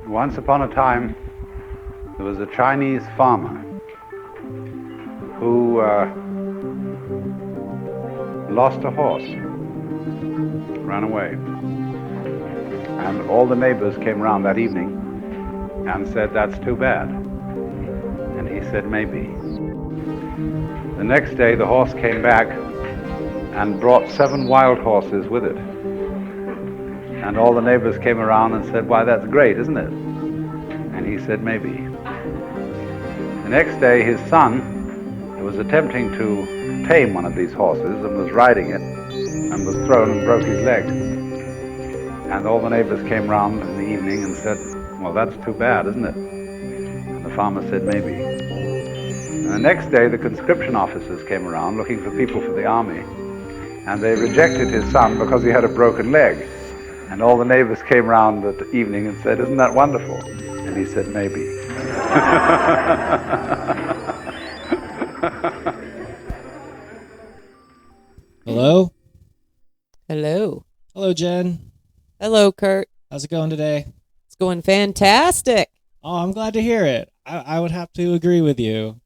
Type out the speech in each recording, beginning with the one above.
Once upon a time, there was a Chinese farmer who lost a horse, ran away. And all the neighbors came around that evening and said, "That's too bad." And he said, "Maybe." The next day, the horse came back and brought 7 wild horses with it. And all the neighbors came around and said, "Why, that's great, isn't it?" And he said, "Maybe." The next day, his son was attempting to tame one of these horses and was riding it and was thrown and broke his leg. And all the neighbors came round in the evening and said, "Well, that's too bad, isn't it?" And the farmer said, "Maybe." And the next day, the conscription officers came around looking for people for the army, and they rejected his son because he had a broken leg. And all the neighbors came round that evening and said, "Isn't that wonderful?" And he said, "Maybe." Hello? Hello. Hello, Jen. Hello, Kurt. How's it going today? It's going fantastic. Oh, I'm glad to hear it. I would have to agree with you.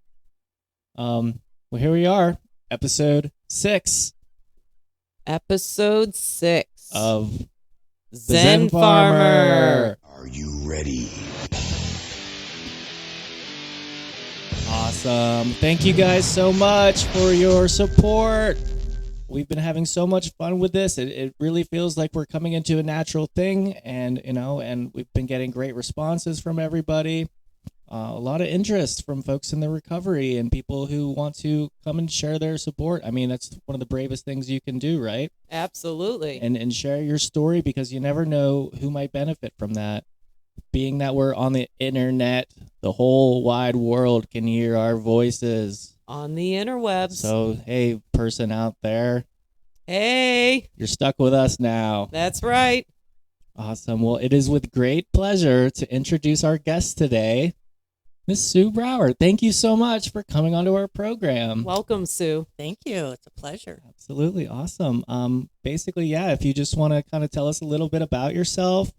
Well, here we are, episode 6 Episode 6 of Zen Farmer. Are you ready? Awesome. Thank you guys so much for your support. We've been having so much fun with this. It really feels like we're coming into a natural thing, and we've been getting great responses from everybody. A lot of interest from folks in the recovery and people who want to come and share their support. I mean, that's one of the bravest things you can do, right? Absolutely. And share your story, because you never know who might benefit from that. Being that we're on the internet, the whole wide world can hear our voices. On the interwebs. So, hey, person out there, Hey, you're stuck with us now. that's right. Awesome. Well, it is with great pleasure to introduce our guest today, Miss Sue Brower. Thank you so much for coming onto our program. Welcome, Sue. Thank you. It's a pleasure. Absolutely. Awesome. Basically, yeah, if you just want to kind of tell us a little bit about yourself.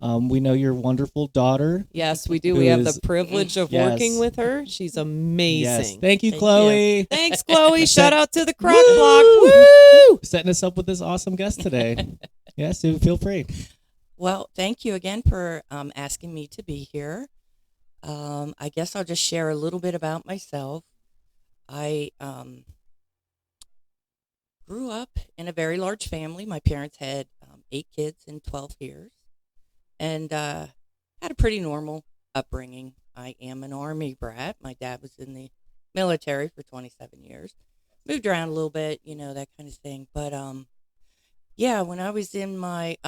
We know your wonderful daughter. Yes, we do. Who We have is- the privilege of Yes. working with her. She's amazing. Yes. Thank you, Thank Chloe. Thanks, Chloe. Shout out to the Crock Woo! Block. Woo! Setting us up with this awesome guest today. Yeah, Sue, feel free. Well, thank you again for asking me to be here. I guess I'll just share a little bit about myself. I grew up in a very large family. My parents had 8 kids in 12 years, and had a pretty normal upbringing. I am an Army brat. My dad was in the military for 27 years. Moved around a little bit, that kind of thing. But yeah, when I was in my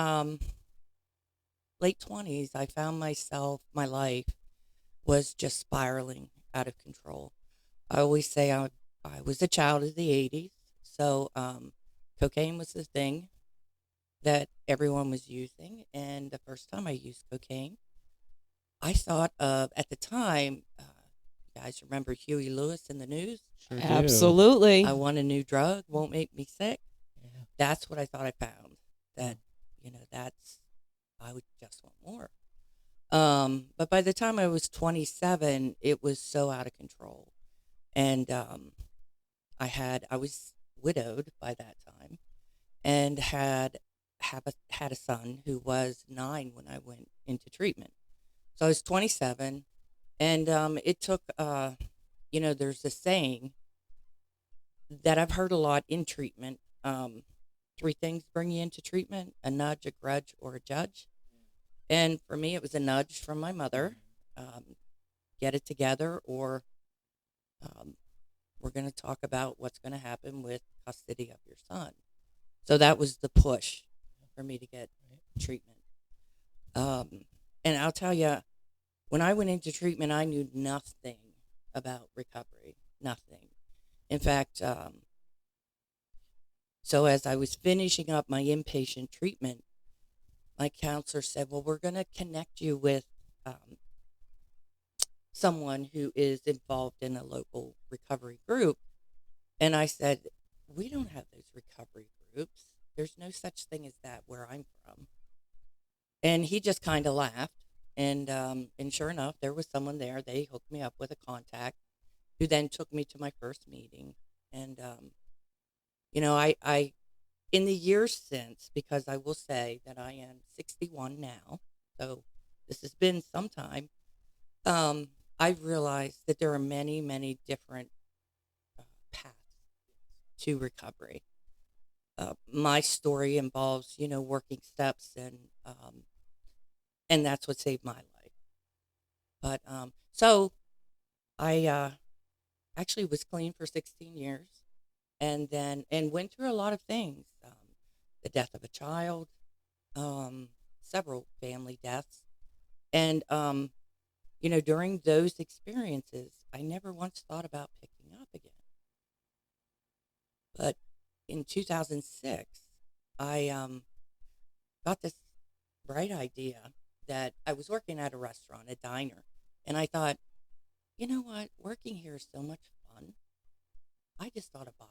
late 20s, I found my life was just spiraling out of control. I always say I was a child of the 80s, so cocaine was the thing that everyone was using. And the first time I used cocaine, I thought of, at the time, you guys remember Huey Lewis in the news? Sure do. Absolutely. I want a new drug, won't make me sick. Yeah. That's what I thought I found. That, I would just want more. But by the time I was 27, it was so out of control. And I was widowed by that time, and had a son who was 9 when I went into treatment. So I was 27, and it took, there's this saying that I've heard a lot in treatment. 3 things bring you into treatment: a nudge, a grudge, or a judge. And for me, it was a nudge from my mother. Get it together, or we're going to talk about what's going to happen with custody of your son. So that was the push for me to get treatment. And I'll tell you, when I went into treatment, I knew nothing about recovery, nothing. In fact, so as I was finishing up my inpatient treatment, my counselor said, "Well, we're going to connect you with someone who is involved in a local recovery group." And I said, "We don't have those recovery groups. There's no such thing as that where I'm from." And he just kind of laughed. And sure enough, there was someone there. They hooked me up with a contact who then took me to my first meeting. And, I in the years since, because I will say that I am 61 now, so this has been some time, um, I've realized that there are many, many different paths to recovery. My story involves, working steps, and that's what saved my life. But so I actually was clean for 16 years, and went through a lot of things. The death of a child, several family deaths, and during those experiences, I never once thought about picking up again. But in 2006, I got this bright idea that I was working at a restaurant, a diner, and I thought, you know what, working here is so much fun. I just thought to buy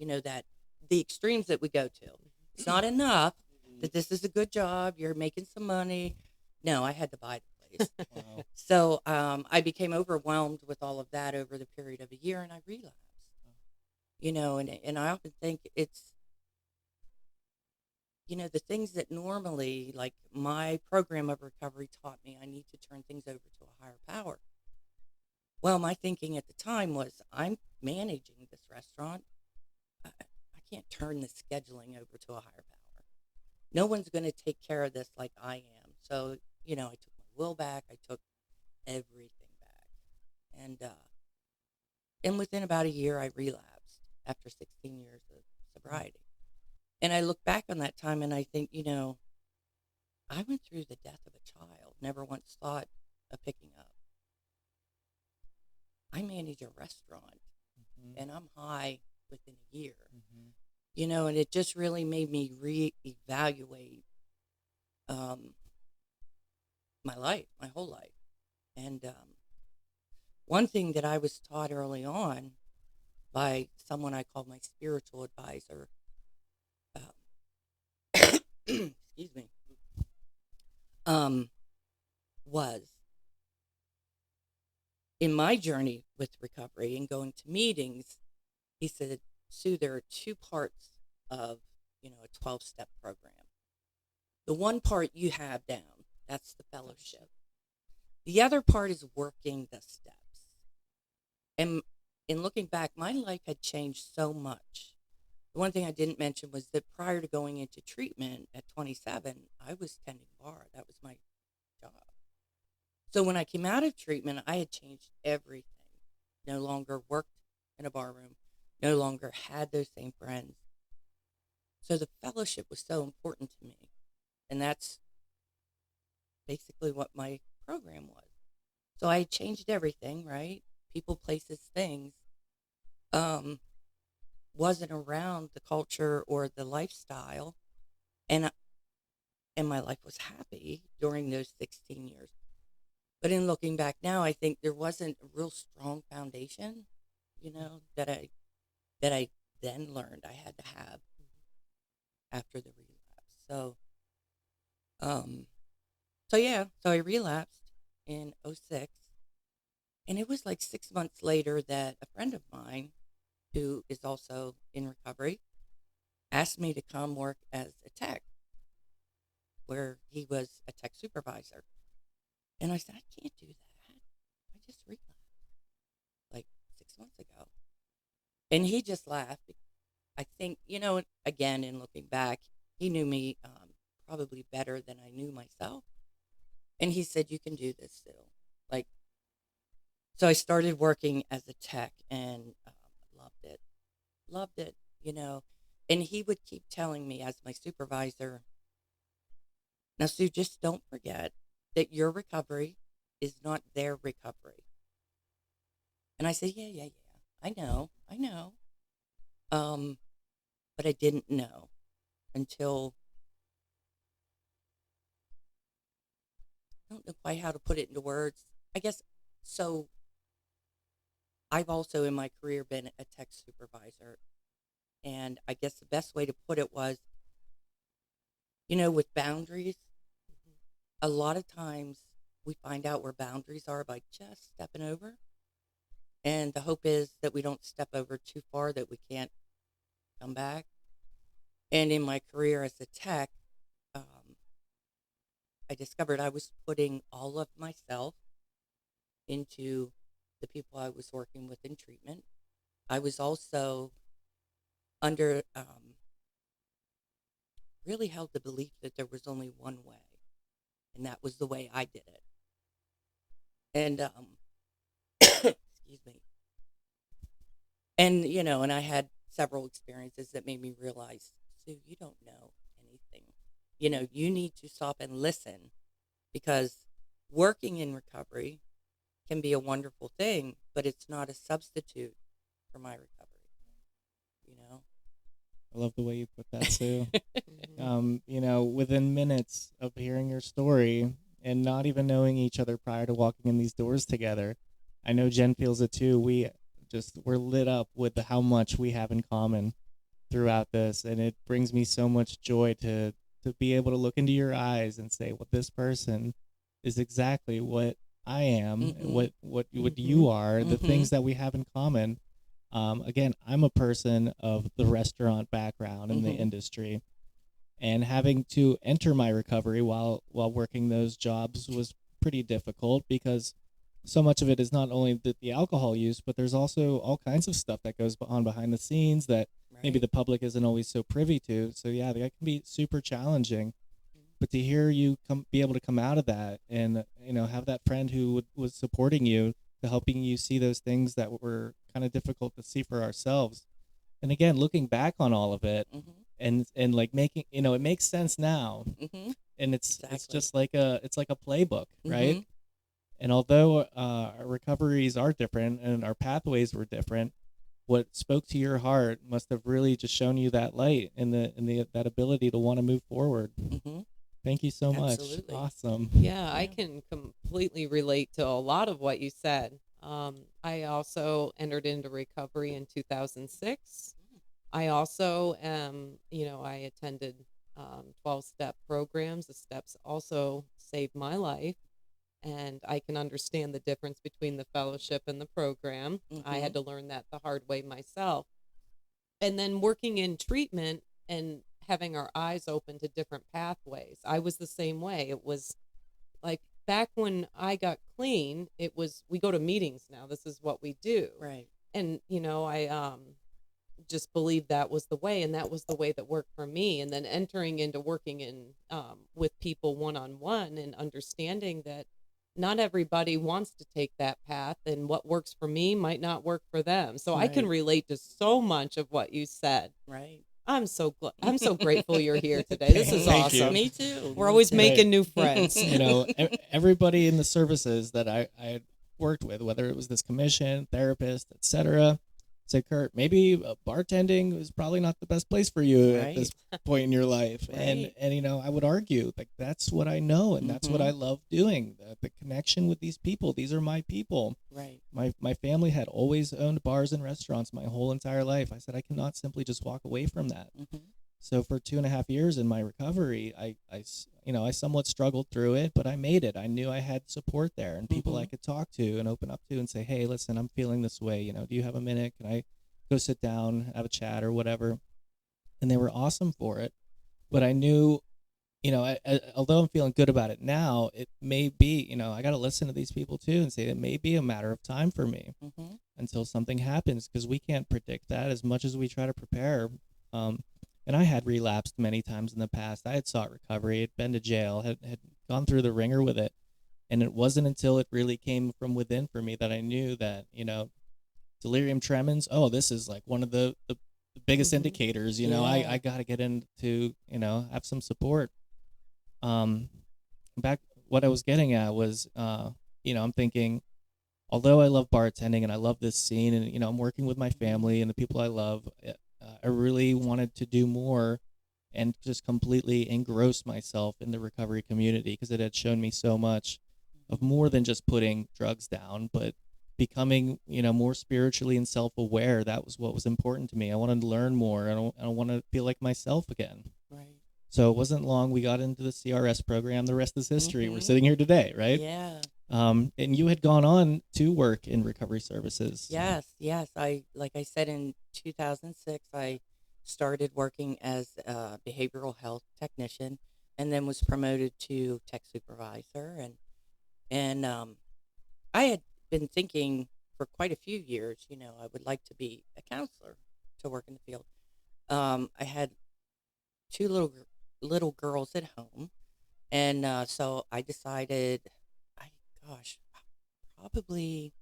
it. That the extremes that we go to. It's not enough that this is a good job, you're making some money. No, I had to buy the place. Wow. So I became overwhelmed with all of that over the period of a year, and I relapsed. And I often think it's, the things that normally, like my program of recovery taught me, I need to turn things over to a higher power. Well, my thinking at the time was, I'm managing this restaurant. I can't turn the scheduling over to a higher power. No one's going to take care of this like I am. So, I took my will back. I took everything back. And within about a year, I relapsed after 16 years of sobriety. And I look back on that time and I think, I went through the death of a child, never once thought of picking up. I manage a restaurant, and I'm high within a year. And it just really made me reevaluate my life, my whole life. And one thing that I was taught early on by someone I called my spiritual advisor, excuse me, was in my journey with recovery and going to meetings, he said, Sue, there are two parts of, a 12-step program. The one part you have down, that's the fellowship. The other part is working the steps. And in looking back, my life had changed so much. The one thing I didn't mention was that prior to going into treatment at 27, I was tending bar. That was my job. So when I came out of treatment, I had changed everything. No longer worked in a bar room, no longer had those same friends. So the fellowship was so important to me. And that's basically what my program was. So I changed everything, right? People, places, things. Wasn't around the culture or the lifestyle. And my life was happy during those 16 years. But in looking back now, I think there wasn't a real strong foundation, that I then learned I had to have after the relapse. So I relapsed in 2006, and it was like 6 months later that a friend of mine, who is also in recovery, asked me to come work as a tech, where he was a tech supervisor. And I said, I can't do that. I just relapsed like 6 months ago. And he just laughed. I think, again, in looking back, he knew me probably better than I knew myself. And he said, you can do this still. So I started working as a tech and loved it. Loved it, And he would keep telling me as my supervisor, now, Sue, just don't forget that your recovery is not their recovery. And I said, yeah. I know. But I didn't know until, I don't know quite how to put it into words. I guess, so I've also in my career been a tech supervisor. And I guess the best way to put it was, with boundaries, a lot of times we find out where boundaries are by just stepping over. And the hope is that we don't step over too far that we can't come back. And in my career as a tech, I discovered I was putting all of myself into the people I was working with in treatment. I was also under really held the belief that there was only one way, and that was the way I did it. And excuse me. And and I had several experiences that made me realize, Sue, you don't know anything. You need to stop and listen, because working in recovery can be a wonderful thing, but it's not a substitute for my recovery. I love the way you put that, Sue. Within minutes of hearing your story and not even knowing each other prior to walking in these doors together, I know Jen feels it too. We're lit up with how much we have in common throughout this, and it brings me so much joy to be able to look into your eyes and say, well, this person is exactly what I am, what you are, the things that we have in common. Again, I'm a person of the restaurant background in the industry, and having to enter my recovery while working those jobs was pretty difficult, because so much of it is not only the alcohol use, but there's also all kinds of stuff that goes on behind the scenes that maybe the public isn't always so privy to. So yeah, that can be super challenging. But to hear you be able to come out of that and have that friend who was supporting you, to helping you see those things that were kind of difficult to see for ourselves, and again looking back on all of it, and like making it makes sense now, and it's just like a playbook, right? And although our recoveries are different and our pathways were different, what spoke to your heart must have really just shown you that light and that ability to want to move forward. Thank you so much. Absolutely. Awesome. Yeah, I can completely relate to a lot of what you said. I also entered into recovery in 2006. I also I attended 12-step programs. The steps also saved my life, and I can understand the difference between the fellowship and the program. I had to learn that the hard way myself. And then working in treatment and having our eyes open to different pathways. I was the same way. It was like back when I got clean, it was, we go to meetings now. This is what we do. Right. And, I just believed that was the way, and that was the way that worked for me. And then entering into working in with people one-on-one and understanding that not everybody wants to take that path, and what works for me might not work for them. So I can relate to so much of what you said. Right. I'm so grateful you're here today. This is Thank you. awesome. Me too. We're always Me too. making new friends. Everybody in the services that I had worked with, whether it was this commission, therapist, etc., said, Kurt, maybe bartending is probably not the best place for you at this point in your life. Right. And I would argue, like, that's what I know, and that's what I love doing. The connection with these people. These are my people. Right. My family had always owned bars and restaurants my whole entire life. I said, I cannot simply just walk away from that. So for 2.5 years in my recovery, I somewhat struggled through it, but I made it. I knew I had support there and people I could talk to and open up to and say, hey, listen, I'm feeling this way. Do you have a minute? Can I go sit down, have a chat or whatever? And they were awesome for it. But I knew, although I'm feeling good about it now, it may be, I got to listen to these people too and say it may be a matter of time for me until something happens, because we can't predict that as much as we try to prepare. And I had relapsed many times in the past. I had sought recovery, had been to jail, had gone through the ringer with it. And it wasn't until it really came from within for me that I knew that, delirium tremens, this is like one of the biggest indicators, I got to get into, have some support. Back, what I was getting at was, I'm thinking, although I love bartending and I love this scene and, I'm working with my family and the people I love, I really wanted to do more and just completely engross myself in the recovery community, because it had shown me so much of more than just putting drugs down, but becoming, more spiritually and self-aware. That was what was important to me. I wanted to learn more. I don't want to feel like myself again. Right. So it wasn't long. We got into the CRS program. The rest is history. We're Mhm. sitting here today, right? Yeah. And you had gone on to work in recovery services. Yes, yes. Like I said, in 2006, I started working as a behavioral health technician, and then was promoted to tech supervisor. And I had been thinking for quite a few years, I would like to be a counselor to work in the field. I had two little girls at home, and so I decided, I gosh, probably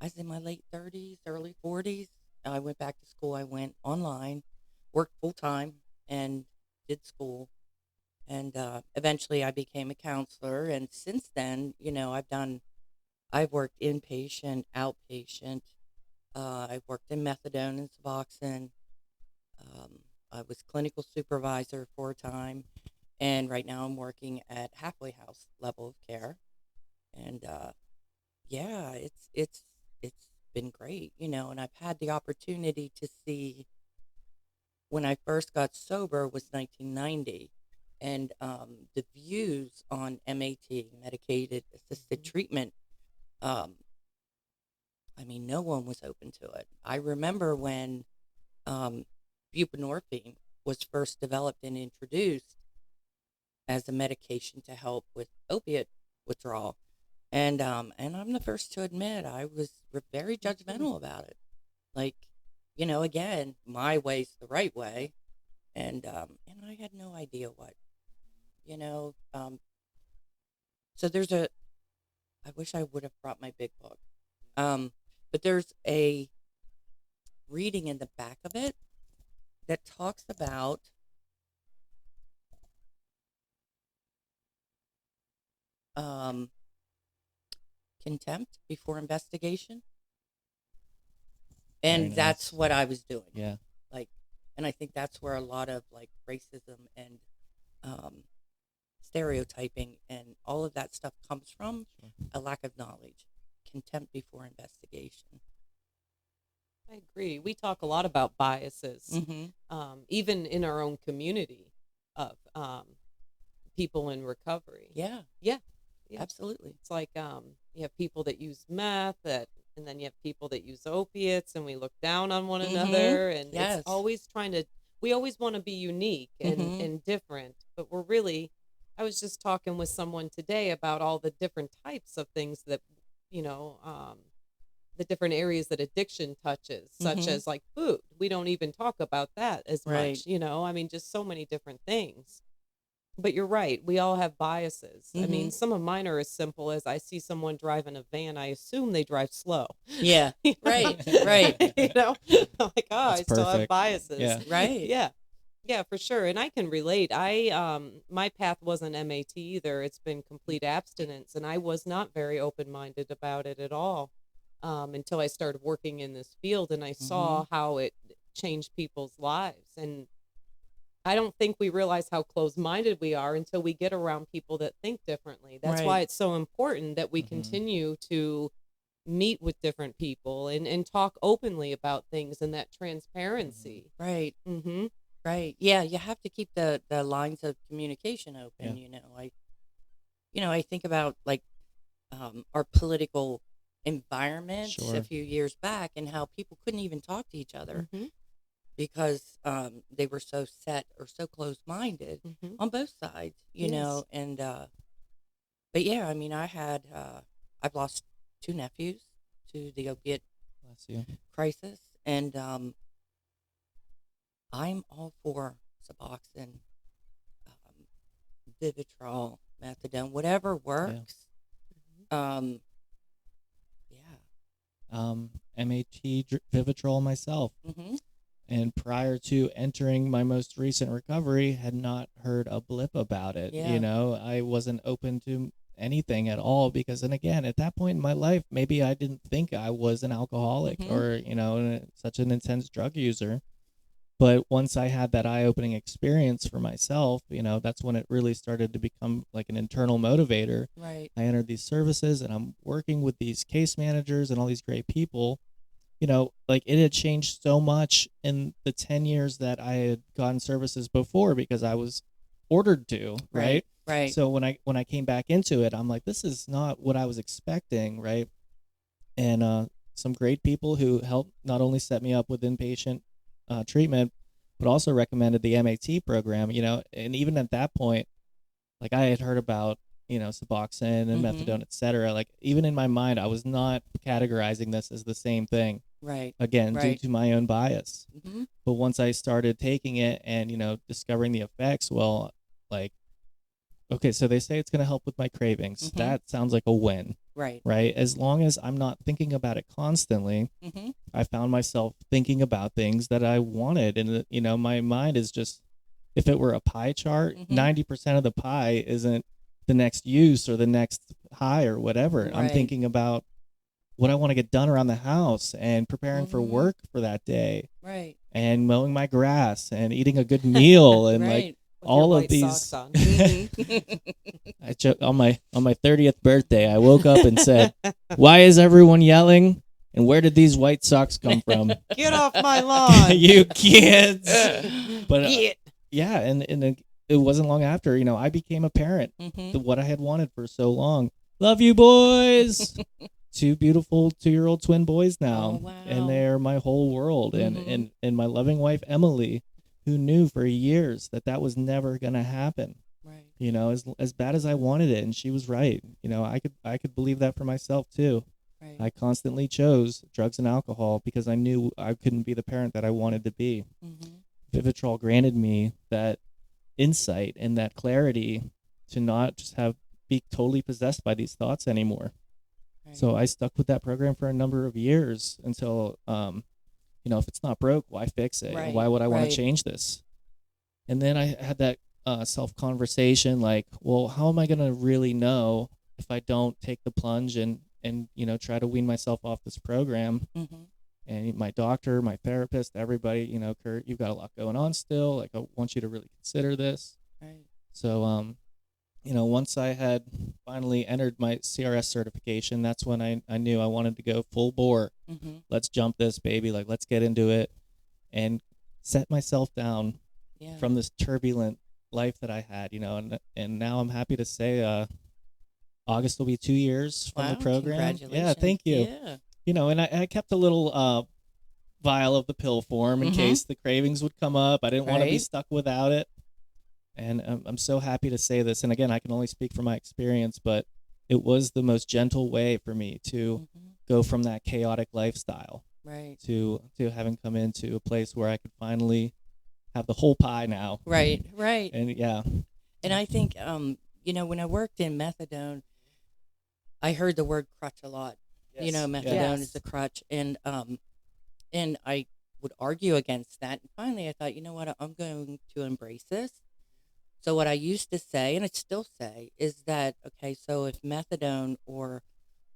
I was in my late 30s, early 40s. I went back to school. I went online, worked full time, and did school. And eventually I became a counselor. And since then, I've worked inpatient, outpatient. I've worked in methadone and Suboxone. Um, I was clinical supervisor for a time. And right now I'm working at halfway house level of care. And yeah, it's been great, and I've had the opportunity to see. When I first got sober was 1990, and the views on MAT, medicated assisted treatment, um, I mean, no one was open to it. I remember when um, buprenorphine was first developed and introduced as a medication to help with opiate withdrawal. And I'm the first to admit I was very judgmental about it. Like, again, my way's the right way, and I had no idea what, you know. So there's a. I wish I would have brought my big book, but there's a reading in the back of it that talks about um, contempt before investigation. Very And that's nice. what I was doing. Yeah. Like, and I think that's where a lot of like racism and um, stereotyping and all of that stuff comes from, Sure. a lack of knowledge, contempt before investigation. I agree. We talk a lot about biases, Mm-hmm. even in our own community of people in recovery. Yeah, Yeah, yeah. absolutely. It's like you have people that use meth, and then you have people that use opiates, and we look down on one Mm-hmm. another, and Yes. it's always trying to. We always want to be unique Mm-hmm. and different, but we're really. I was just talking with someone today about all the different types of things that, you know, the different areas that addiction touches, such Mm-hmm. as like food. We don't even talk about that as Right. much, I mean, just so many different things. But you're right. We all have biases. I Mm-hmm. mean, some of mine are as simple as I see someone driving a van, I assume they drive slow. Yeah, right, right, I'm like, oh, That's I still have perfect. biases. Yeah. right. Yeah. Yeah, for sure. And I can relate. My path wasn't MAT either. It's been complete abstinence, and I was not very open-minded about it at all. Until I started working in this field and I saw how it changed people's lives. And I don't think we realize how close-minded we are until we get around people that think differently. That's why Right. it's so important that we Mhm. continue to meet with different people and talk openly about things, and that transparency. Right, Mm-hmm. right. Yeah, you have to keep the lines of communication open. Yeah. I think about like our political environment Sure. a few years back, and how people couldn't even talk to each other Mm-hmm. because they were so set or so close-minded Mm-hmm. on both sides, Yes. and but yeah, I mean, I've lost two nephews to the opiate Bless you. crisis, and I'm all for Suboxone, um, Vivitrol, methadone, whatever works. Um, yeah. MAT Vivitrol myself. Mm-hmm. And prior to entering my most recent recovery, had not heard a blip about it. Yeah. I wasn't open to anything at all because, and again, at that point in my life, maybe I didn't think I was an alcoholic Mhm. or, such an intense drug user. But once I had that eye-opening experience for myself, that's when it really started to become like an internal motivator. Right. I entered these services and I'm working with these case managers and all these great people. like it had changed so much in the 10 years that I had gotten services before because I was ordered to, right? Right. So when I came back into it, I'm like, this is not what I was expecting, right? And some great people who helped not only set me up with inpatient treatment, but also recommended the MAT program, and even at that point, like I had heard about, Suboxone and methadone, et cetera. Like even in my mind, I was not categorizing this as the same thing. Right. Again, due Right. to my own bias. Mm-hmm. But once I started taking it and, discovering the effects, well, like, okay, so they say it's going to help with my cravings. Mhm. That sounds like a win, Right. right? As long as I'm not thinking about it constantly, Mm-hmm. I found myself thinking about things that I wanted. And, my mind is just, if it were a pie chart, Mhm. 90% of the pie isn't the next use or the next high or whatever. I'm Right. thinking about what I want to get done around the house and preparing for Mhm. work for that day Right. and mowing my grass and eating a good meal and like Right. With all your of white these. socks on. Mhm. On my 30th birthday, I woke up and said, "Why is everyone yelling? And where did these white socks come from?" Get off my lawn. You kids. But Get. yeah, and it wasn't long after, I became a parent. Mhm. What I had wanted for so long. Love you, boys. Two beautiful 2-year-old twin boys now, Oh, and wow. they're my whole world. Mhm. And my loving wife Emily, who knew for years that was never gonna happen. Right. As bad as I wanted it, and she was right. I could believe that for myself too. Right. I constantly chose drugs and alcohol because I knew I couldn't be the parent that I wanted to be. Mhm. Vivitrol granted me that insight and that clarity to not just be totally possessed by these thoughts anymore. Right. So I stuck with that program for a number of years until, if it's not broke, why fix it? Right. And why would I want Right. to change this? And then I had that self conversation, like, well, how am I going to really know if I don't take the plunge and try to wean myself off this program? Mhm. And my doctor, my therapist, everybody, Kurt, you've got a lot going on still. Like, I want you to really consider this. Right. So, once I had finally entered my CRS certification, that's when I knew I wanted to go full bore. Mhm. Let's jump this, baby. Like, let's get into it and set myself down Yeah. from this turbulent life that I had, and now I'm happy to say, August will be 2 years from the Wow, program. Yeah, congratulations. thank you. Yeah. And I kept a little vial of the pill form in Mhm. case the cravings would come up. I didn't want to be Right. stuck without it. And I'm so happy to say this. And again, I can only speak from my experience, but it was the most gentle way for me to Mhm. go from that chaotic lifestyle Right. to having come into a place where I could finally have the whole pie now. Right. Right. And yeah. And I think, when I worked in methadone, I heard the word crutch a lot. Methadone Yes. is a crutch, and I would argue against that. And finally, I thought, you know what, I'm going to embrace this. So what I used to say, and I still say, is that okay? So if methadone or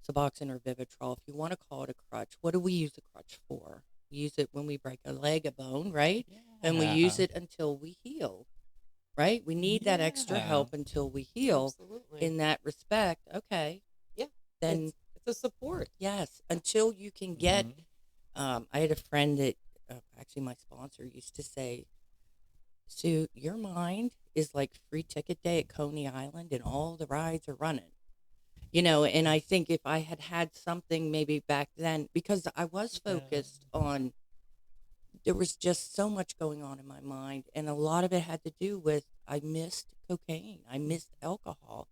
Suboxone or Vivitrol, if you want to call it a crutch, what do we use a crutch for? We use it when we break a leg, a bone, right? And we use it until we heal, right? We need that extra Yeah. help until we heal. Absolutely. In that respect, okay. Yeah. Then It's a support. yes, until you can get. Mhm. I had a friend that actually my sponsor used to say, "Sue, your mind is like free ticket day at Coney Island, and all the rides are running." And I think if I had had something maybe back then, because I was focused on, there was just so much going on in my mind, and a lot of it had to do with I missed cocaine, I missed alcohol,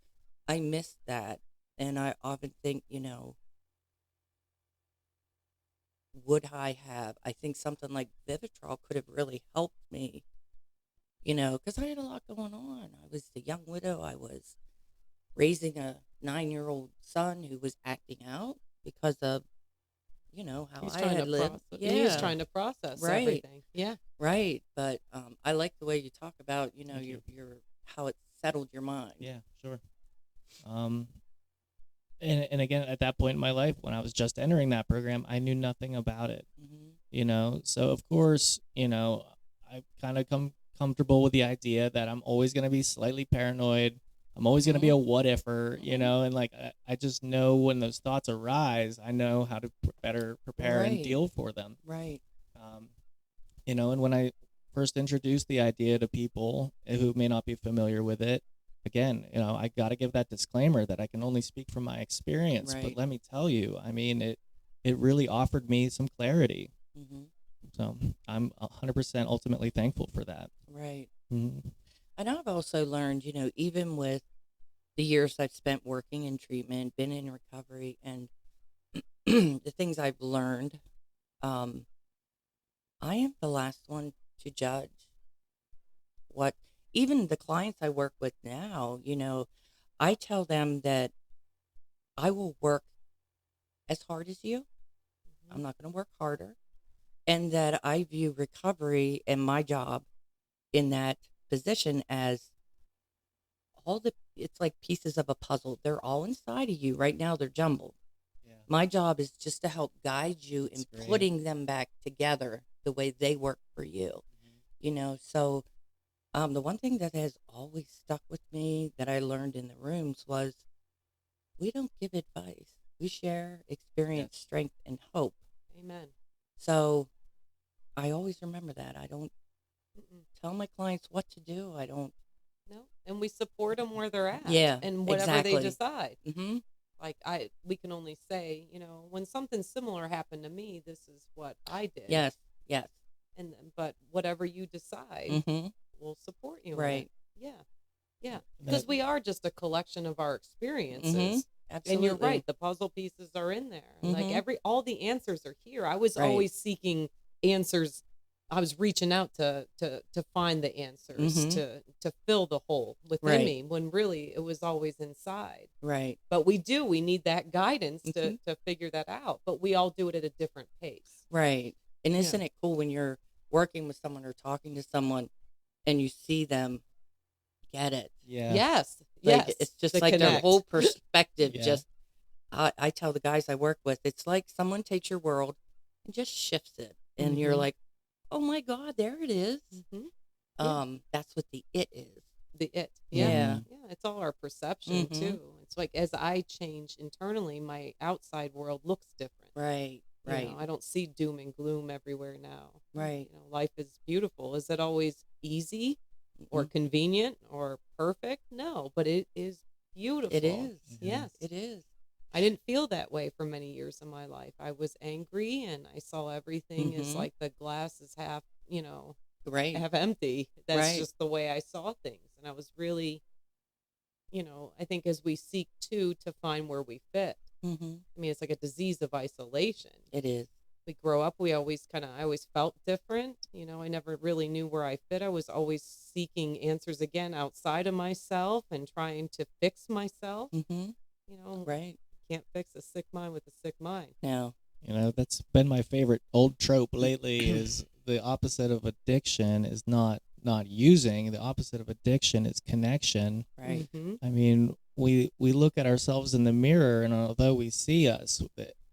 I missed that, and I often think, would I have? I think something like Vivitrol could have really helped me, because I had a lot going on. I was a young widow. I was raising a 9-year-old son who was acting out because of, how He's I trying had to lived. process. He's trying to process Right. everything. Yeah. Right. But I like the way you talk about, Thank you. your how it settled your mind. Yeah, sure. And again, at that point in my life, when I was just entering that program, I knew nothing about it. Mm-hmm. So of course, I kind of come comfortable with the idea that I'm always going to be slightly paranoid. I'm always going to be a what ifer, you know, and like I just know when those thoughts arise, I know how to better prepare and Right. deal for them. Right. You know, and when I first introduced the idea to people who may not be familiar with it, again, you know, I got to give that disclaimer that I can only speak from my experience. But Right. let me tell you, I mean, it really offered me some clarity. Mm-hmm. So I'm 100% ultimately thankful for that. Right. Mm-hmm. And I've also learned, even with the years I've spent working in treatment, been in recovery, and the things I've learned, I am the last one to judge what, even the clients I work with now, I tell them that I will work as hard as you. I'm not going to work harder. And that I view recovery and my job in that position as it's like pieces of a puzzle. They're all inside of you. Right now, they're jumbled. Yeah. My job is just to help guide you in That's great. putting them back together the way they work for you. So the one thing that has always stuck with me that I learned in the rooms was we don't give advice. We share experience, Yes. strength, and hope. Amen. So I always remember that. I don't tell my clients what to do. I don't. No, and we support them where they're at. Yeah, and whatever they exactly. decide. Mm-hmm. Like we can only say, when something similar happened to me, this is what I did. Yes. But whatever you decide, Mm-hmm. we'll support you. Right. In it. Yeah. Because we are just a collection of our experiences. Mm-hmm. Absolutely. And you're right. The puzzle pieces are in there. And Mhm. all the answers are here. I was Right. always seeking answers. I was reaching out to find the answers, Mhm. to fill the hole within Right. me, when really it was always inside. Right. But we need that guidance Mhm. to figure that out. But we all do it at a different pace. Right. And Yeah. isn't it cool when you're working with someone or talking to someone and you see them get it? Yeah. Yes. Like, Yes. it's just To like their connect. whole perspective Yeah. just, I tell the guys I work with, it's like someone takes your world and just shifts it. And you're Mhm. like, oh my God, there it is. Mhm. Yeah. That's what the it is. The it. Yeah. Yeah. Yeah. It's all our perception Mhm. too. It's like as I change internally, my outside world looks different. Right. Right. I don't see doom and gloom everywhere now. Right. Life is beautiful. Is it always easy or Mhm. convenient or perfect? No, but it is beautiful. It is. Yes. It is. I didn't feel that way for many years of my life. I was angry and I saw everything as Mhm. like the glass is half, Right. half empty. That's Right. just the way I saw things. And I was really, I think as we seek to find where we fit. Mhm. I mean, it's like a disease of isolation. It is. We grow up, I always felt different. I never really knew where I fit. I was always seeking answers again outside of myself and trying to fix myself. Mhm. Right. Can't fix a sick mind with a sick mind. No. You know, that's been my favorite old trope lately is the opposite of addiction is not using. The opposite of addiction is connection. Right. Mm-hmm. I mean, we look at ourselves in the mirror, and although we see us,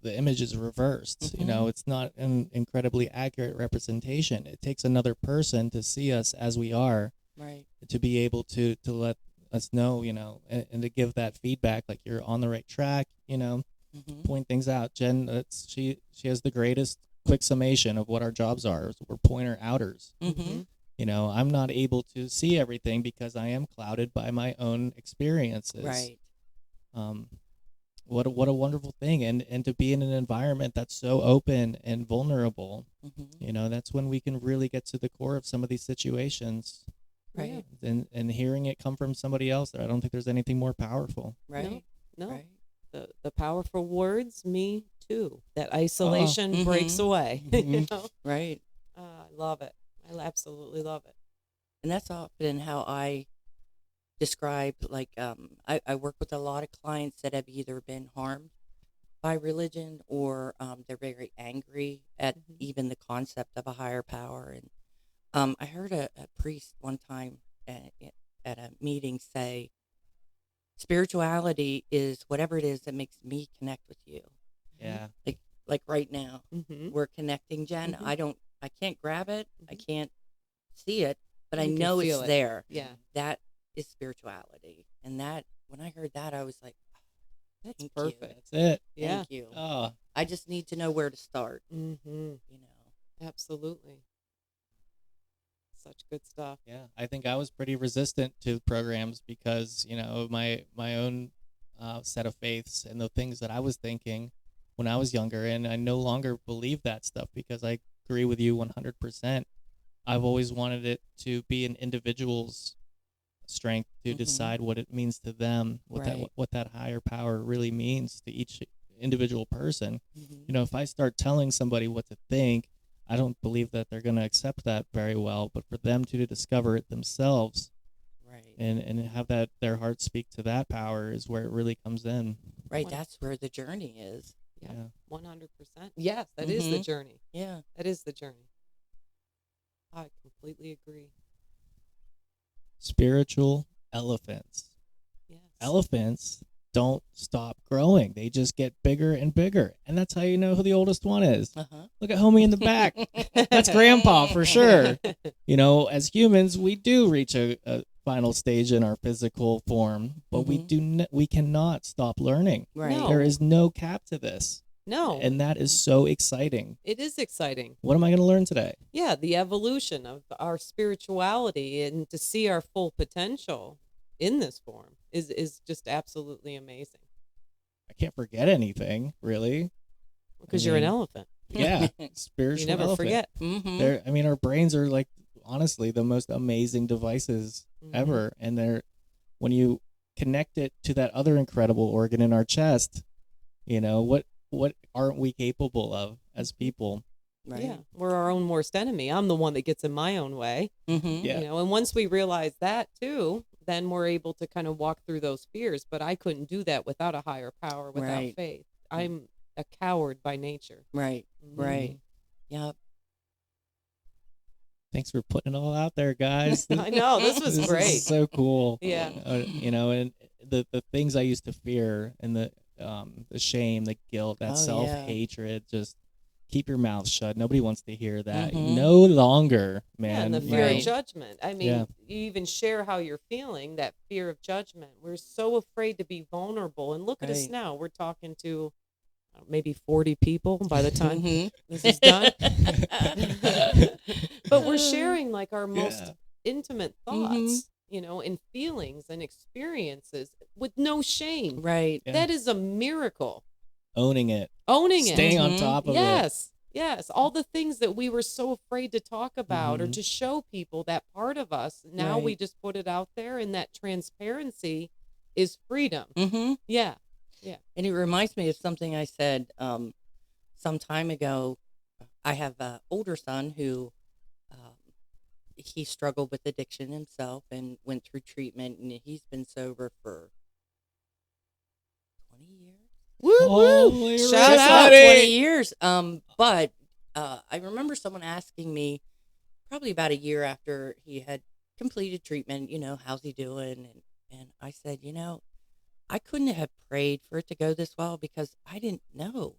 the image is reversed. You know, it's not an incredibly accurate representation. It takes another person to see us as we are, Right. to be able to let us know, and to give that feedback, like you're on the right track, Mhm. point things out. Jen, she has the greatest quick summation of what our jobs are. We're pointer outers. Mhm. I'm not able to see everything because I am clouded by my own experiences. Right. What a wonderful thing, and to be in an environment that's so open and vulnerable. Mhm. That's when we can really get to the core of some of these situations. Right. And hearing it come from somebody else, I don't think there's anything more powerful. Right. No. Right. The powerful words, me too. That isolation breaks Mhm. away. Mhm. Right. I love it. I absolutely love it. And that's often how I describe, like, I work with a lot of clients that have either been harmed by religion or they're very angry at Mhm. even the concept of a higher power. And I heard a priest one time at a meeting say, spirituality is whatever it is that makes me connect with you. Yeah. Like right now, Mm-hmm. we're connecting, Jen. Mhm. I can't grab it. I Mhm. can't see it, but I You can know it's feel it. there. Yeah. That is spirituality. And that, when I heard that, I was like, That's thank perfect. That's it. Yeah. thank you. Oh, I just need to know where to start, Mm-hmm. you know. Absolutely. Such good stuff. yeah. I think I was pretty resistant to programs because, of my own set of faiths and the things that I was thinking when I was younger. And I no longer believe that stuff because I agree with you 100%. I've always wanted it to be an individual's strength to Mhm. decide what it means to them, Right. what that higher power really means to each individual person. Mhm. If I start telling somebody what to think, I don't believe that they're going to accept that very well. But for them to discover it themselves Right. and have that their heart speak to that power is where it really comes in. Right. One- That's where the journey is. Yeah. 100%. Yes, that is the Mhm. journey. Yeah. That is the journey. I completely agree. Spiritual elephants. Yes. Elephants don't stop growing. They just get bigger and bigger. And that's how you know who the oldest one is. Uh-huh. Look at homie in the back. That's grandpa for sure. As humans, we do reach a final stage in our physical form, but Mhm. we cannot stop learning. Right. No. There is no cap to this. No, And that is so exciting. it is exciting. What am I going to learn today? Yeah, the evolution of our spirituality and to see our full potential in this form is just absolutely amazing. I can't forget anything, really. Because you're an mean, elephant. Yeah, spiritual You never elephant. forget. Mhm. Our brains are like honestly the most amazing devices Mhm. ever, and when you connect it to that other incredible organ in our chest, what aren't we capable of as people? Right. Yeah, we're our own worst enemy. I'm the one that gets in my own way. Mhm. Yeah. And once we realize that too, then we're able to kind of walk through those fears. But I couldn't do that without a higher power, without Right. faith. I'm a coward by nature. Right. Mhm. Right. Yep. Thanks for putting it all out there, guys. I know, this was This great. is so cool. Yeah. And the things I used to fear and the shame, the guilt, that Oh, self-hatred, just keep your mouth shut. Nobody wants to hear that. Mhm. No longer, Yeah, man. and the fear Right. of judgment. I mean, Yeah. you even share how you're feeling, that fear of judgment. We're so afraid to be vulnerable. And look at us Right. now. We're talking to maybe 40 people by the time Mhm. this is done. But we're sharing like our most Yeah. intimate thoughts, and feelings and experiences with no shame. Right. Yeah. That is a miracle. Owning it. Owning it. Staying on Mhm. top of it. Yes. All the things that we were so afraid to talk about or Mhm. to show people that part of us. Now we Right. just put it out there, and that transparency is freedom. Mhm. Yeah. And it reminds me of something I said some time ago. I have an older son who he struggled with addiction himself and went through treatment, and he's been sober for 20 years. Woo Holy Shout Just out. about Ripperty! 20 years. But I remember someone asking me probably about a year after he had completed treatment, how's he doing? And I said, I couldn't have prayed for it to go this well because I didn't know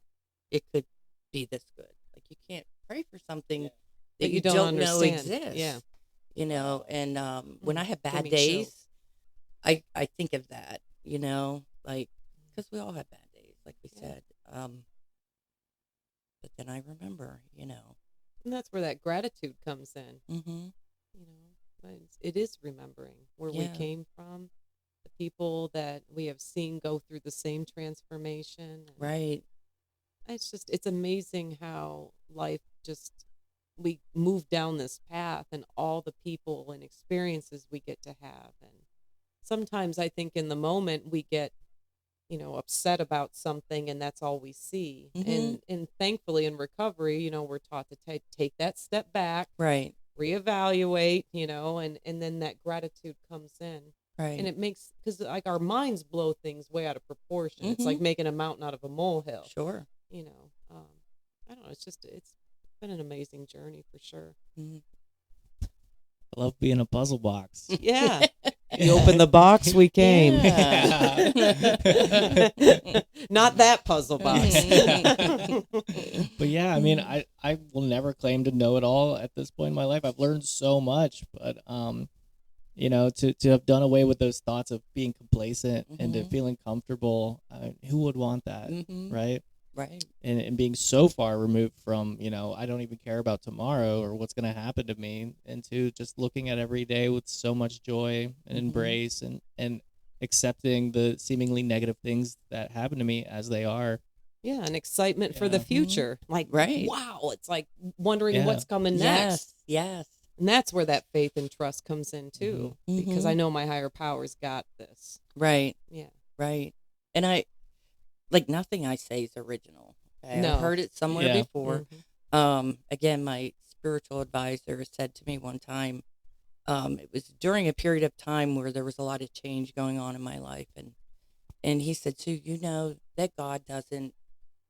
it could be this good. Like, you can't pray for something that you don't know understand. exists. Yeah. And when I have Gave bad me days, chills. I think of that, like, because we all have bad days, like we Yeah. said. But then I remember, And that's where that gratitude comes in. mm-hmm. But it is remembering where we Yeah. came from, the people that we have seen go through the same transformation. and Right. it's amazing how life we move down this path and all the people and experiences we get to have. And sometimes I think in the moment we get, upset about something and that's all we see. Mhm. And thankfully in recovery, we're taught to take that step back, Right. reevaluate, and then that gratitude comes in. Right. And it makes, because like our minds blow things way out of proportion. It's like making a mountain out of a molehill. Sure. I don't know. It's been an amazing journey for sure. Mhm. I love being a puzzle box. Yeah. You open the box, we came. Yeah. Not that puzzle box. But yeah, I mean, I will never claim to know it all at this point in my life. I've learned so much, but to have done away with those thoughts of being complacent and to Mhm. feeling comfortable. Who would want that, Mhm. right? Right. And being so far removed from, I don't even care about tomorrow or what's going to happen to me, into just looking at every day with so much joy and Mhm. embrace and accepting the seemingly negative things that happen to me as they are. Yeah, and excitement for the Yeah. future. Like, Right. wow, it's like wondering Yeah. what's coming next. Yes. And that's where that faith and trust comes in too, Mhm. because I know my higher powers got this. Right. Yeah. Right. And I like nothing I say is original. Okay? No. I heard it somewhere Yeah. before. Mhm. Again, my spiritual advisor said to me one time, it was during a period of time where there was a lot of change going on in my life, and he said, "So you know that God doesn't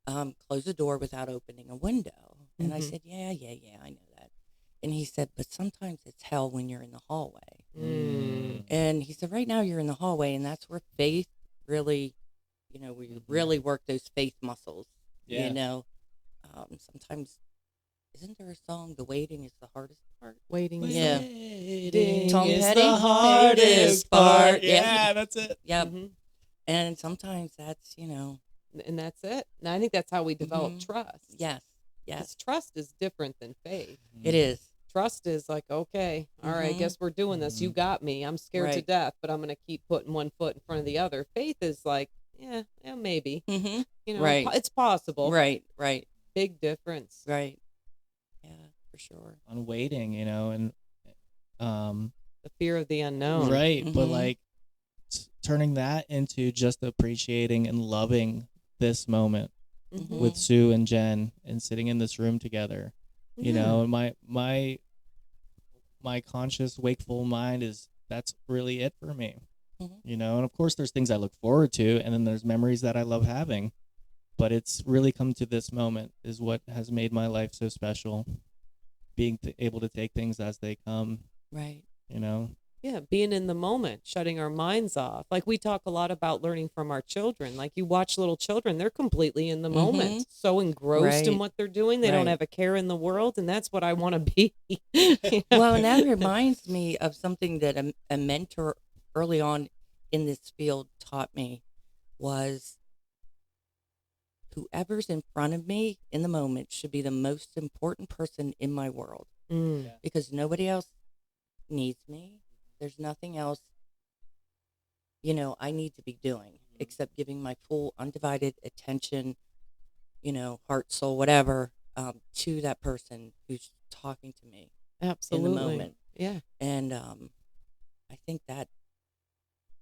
close a door without opening a window." And I Mhm. said, "Yeah, I know that." And he said, "But sometimes it's hell when you're in the hallway." Mm. And he said, "Right now you're in the hallway, and that's where faith really, where you really work those faith muscles. Yeah. Sometimes isn't there a song, "The waiting is the hardest part"? Waiting is Yeah. Waiting Tom is Petty? the hardest part. Yeah. Yeah, that's it. Yep. Mhm. And sometimes that's, And that's it. And I think that's how we develop Mhm. trust. yes, Because yes, trust is different than faith. it is. Trust is like, okay, all right, Mhm. guess we're doing this. You Mhm. got me. I'm scared to Right. death, but I'm going to keep putting one foot in front of the other. Faith is like, yeah, maybe. Mm-hmm. Right. It's possible. Right. Big difference. Right. Yeah, for sure. On waiting, and The fear of the unknown. right, but Mhm. like turning that into just appreciating and loving this moment Mhm. with Sue and Jen and sitting in this room together. Yeah. And my conscious wakeful mind that's really it for me. Mhm. And of course there's things I look forward to, and then there's memories that I love having, but it's really come to this moment is what has made my life so special, being able to take things as they come. Right. Yeah, being in the moment, shutting our minds off. Like we talk a lot about learning from our children. Like you watch little children, they're completely in the moment, Mhm. so engrossed in Right. what they're doing. They don't Right. have a care in the world, and that's what I want to be. Well, and that reminds me of something that a mentor early on in this field taught me was whoever's in front of me in the moment should be the most important person in my world, Mm. Yeah. because nobody else needs me. There's nothing else, I need to be doing except giving my full undivided attention, heart, soul, whatever, to that person who's talking to me Absolutely. moment. Yeah. And I think that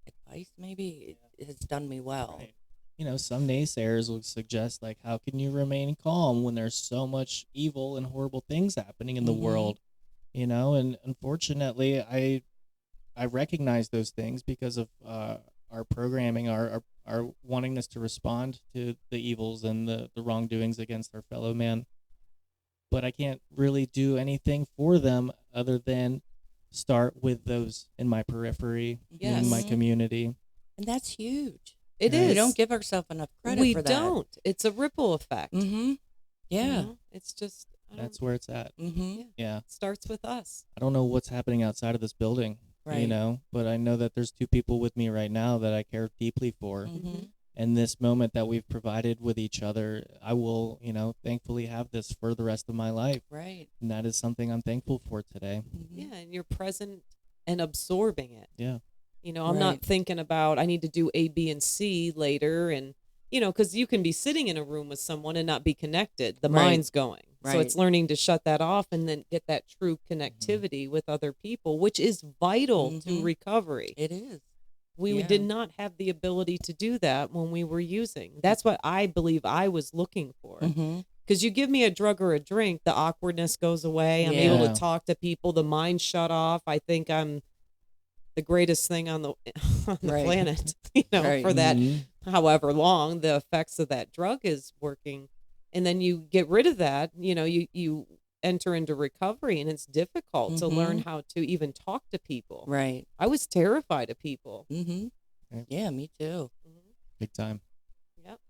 advice maybe it has done me well. Right. Some naysayers will suggest, like, how can you remain calm when there's so much evil and horrible things happening in the Mhm. world? And unfortunately, I recognize those things because of our programming, our wantingness to respond to the evils and the wrongdoings against our fellow man. But I can't really do anything for them other than start with those in my periphery, in my Yes. community. And that's huge. It Right. is. We don't give ourselves enough credit we for that. don't. It's a ripple effect. Mm-hmm. you Yeah. know? It's just, That's where it's at. Mm-hmm. Yeah. it starts with us. I don't know what's happening outside of this building, Right. but I know that there's two people with me right now that I care deeply for. Mm-hmm. And this moment that we've provided with each other, I will, thankfully have this for the rest of my life. Right. And that is something I'm thankful for today. Mm-hmm. Yeah, and you're present and absorbing it. Yeah. I'm not Right. thinking about I need to do A, B, and C later, and because you can be sitting in a room with someone and not be connected. The Right. mind's going. So Right. it's learning to shut that off and then get that true connectivity with other people, which is vital to Mhm. recovery. It is. We Yeah. did not have the ability to do that when we were using. That's what I believe I was looking for. Mm-hmm. Because you give me a drug or a drink, the awkwardness goes away. I'm able Yeah. to talk to people. The mind shut off. I think I'm the greatest thing on the on the Right. planet. Right. For that, Mhm. however long the effects of that drug is working, and then you get rid of that. You enter into recovery, and it's difficult to learn how to even talk to people. Right. I was terrified of people. Mm-hmm. Right. Yeah, me too. Big time. Yep.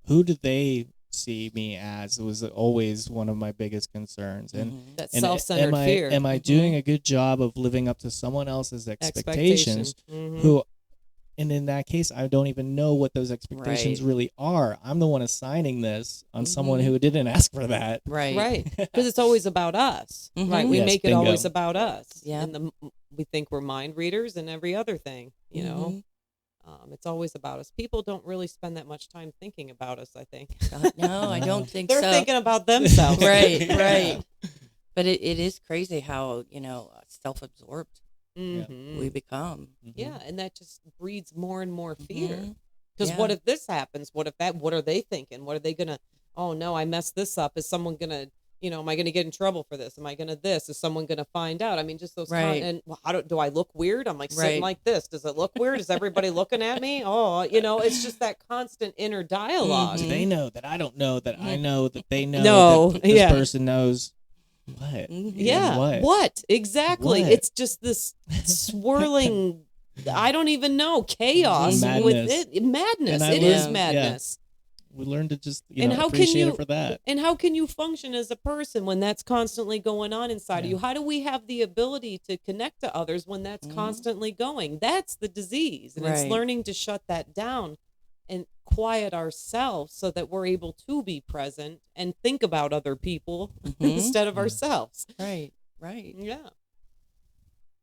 Who do they see me as. It was always one of my biggest concerns. And That and self-centered fear. am I doing a good job of living up to someone else's expectations? Who, and in that case, I don't even know what those expectations really are. I'm the one assigning this on someone who didn't ask for that. Right. Because it's always about us. Right. We Yes, make it bingo. always about us. Yeah. And we think we're mind readers and every other thing, you know. It's always about us. People don't really spend that much time thinking about us, I think. No, I don't think They're so. thinking about themselves. Right. But it is crazy how, self-absorbed we become. Yeah, and that just breeds more and more fear. Because Yeah. what if this happens? What if that? What are they thinking? What are they gonna? Oh no, I messed this up. Is someone gonna? Am I gonna get in trouble for this? Am I gonna this? Is someone gonna find out? I mean, just those. Right. And how do I look weird? I'm like sitting Right. like this. Does it look weird? Is everybody looking at me? Oh, it's just that constant inner dialogue. Do they know that I don't know that I know that they know No, that this person knows? What? Yeah. What? Exactly. What? It's just this swirling. I don't even know, chaos Madness. with it. Madness. And It is madness. We learn to just And how can appreciate you- it for that. And how can you function as a person when that's constantly going on inside of you? How do we have the ability to connect to others when that's constantly going? That's the disease. And it's Right. learning to shut that down and quiet ourselves so that we're able to be present and think about other people instead of ourselves. Right. Yeah.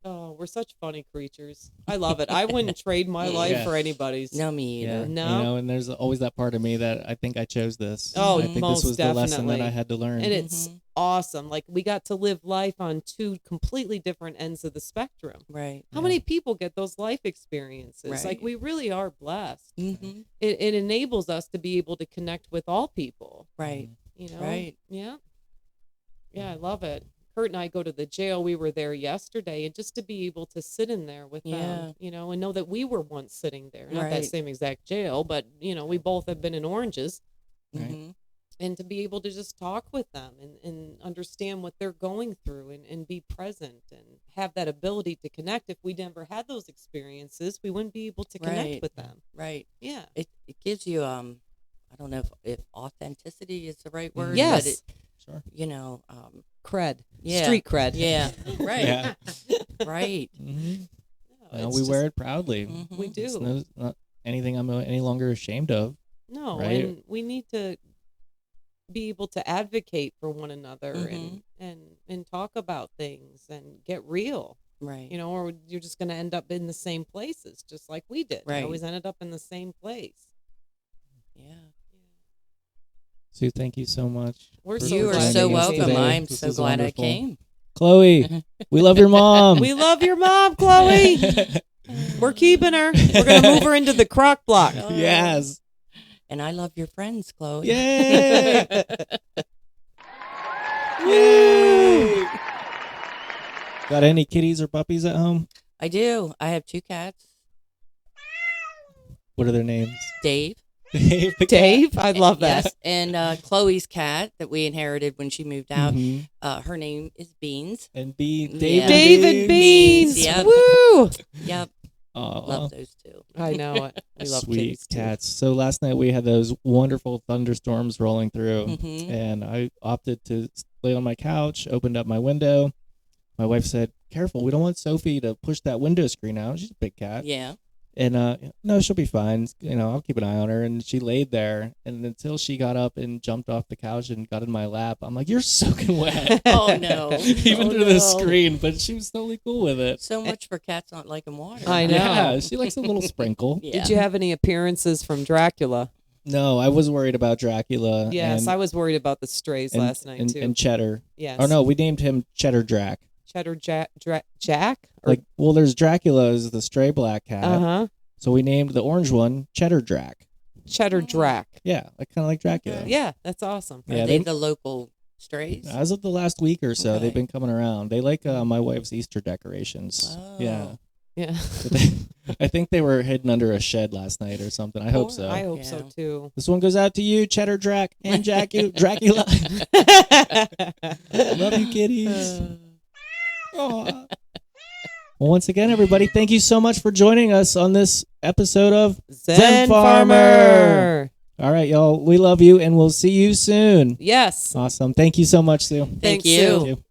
Oh, we're such funny creatures. I love it. I wouldn't trade my life Yeah. for anybody's. No, me Yeah, either. No. and there's always that part of me that I think I chose this. Oh, I think most this was the lesson that definitely. I had to learn. And it's awesome. Like we got to live life on two completely different ends of the spectrum. Right. How many people get those life experiences? Right. Like we really are blessed. Mm-hmm. It enables us to be able to connect with all people. Right. Right. Yeah. Yeah, I love it. Kurt and I go to the jail. We were there yesterday, and just to be able to sit in there with them, and know that we were once sitting there. Not that Right. same exact jail, but we both have been in Oranges. Mm-hmm. And to be able to just talk with them and understand what they're going through and be present and have that ability to connect. If we never had those experiences, we wouldn't be able to connect Right. with them. Right. Yeah. It gives you I don't know if authenticity is the right word. Yes. But it, Sure. Cred. Yeah. Street cred. Yeah. Right. Yeah. Right. Mm-hmm. No, it's We just- wear it proudly. Mhm. We do. It's not anything I'm any longer ashamed of. No, Right. and we need to be able to advocate for one another Mhm. and talk about things and get real. Right. Or you're just going to end up in the same places, just like we did. Right. We always ended up in the same place. Yeah. Sue, thank you so much. We're for so You are glad so you welcome. came. today. I'm This so was glad wonderful. I came. Chloe, we love your mom. We love your mom, Chloe. We're keeping her. We're going to move her into the crock block. Yes. And I love your friends, Chloe. Yay. Yay. Got any kitties or puppies at home? I do. I have 2 cats. What are their names? Dave. Dave. the cat? Dave, I love that. Yes. And Chloe's cat that we inherited when she moved out. Mhm. Her name is Beans. And David. Yeah. David Beans. Yep. Woo. Yep. Aw. Love those 2. I know it. We love Sweet kitties, too. cats. So last night we had those wonderful thunderstorms rolling through, Mhm. and I opted to lay on my couch, opened up my window. My wife said, "Careful, we don't want Sophie to push that window screen out. She's a big cat." Yeah. And no, she'll be fine. I'll keep an eye on her. And she laid there, and until she got up and jumped off the couch and got in my lap, I'm like, "You're soaking wet." Oh, no. Even Oh, through the no. screen, but she was totally cool with it. So much for cats not liking water. I know. Yeah, she likes a little sprinkle. Yeah. Did you have any appearances from Dracula? No, I was worried about Dracula. Yes, and, I was worried about the strays and, last night, and, too. and Cheddar. Yes. Oh no, we named him Cheddar Drac. Cheddar Jack? Or, Like, well, there's Dracula is the stray black cat. uh-huh. So we named the orange one Cheddar Drac. Cheddar Drac. Yeah, like kind of like Dracula. Yeah, that's awesome. Are Yeah, they they- the local strays? As of the last week or so, Okay. they've been coming around. They like my wife's Easter decorations. Oh. Yeah. Yeah. But I think they were hidden under a shed last night or something. I hope so. I hope Yeah. so, too. This one goes out to you, Cheddar Drac and Dracula. Love you, kitties. Aw. Well, once again, everybody, thank you so much for joining us on this episode of Zen Farmer. Farmer. All right, y'all. We love you, and we'll see you soon. Yes. Awesome. Thank you so much, Sue. Thank Thanks, you. Sue. Thank you.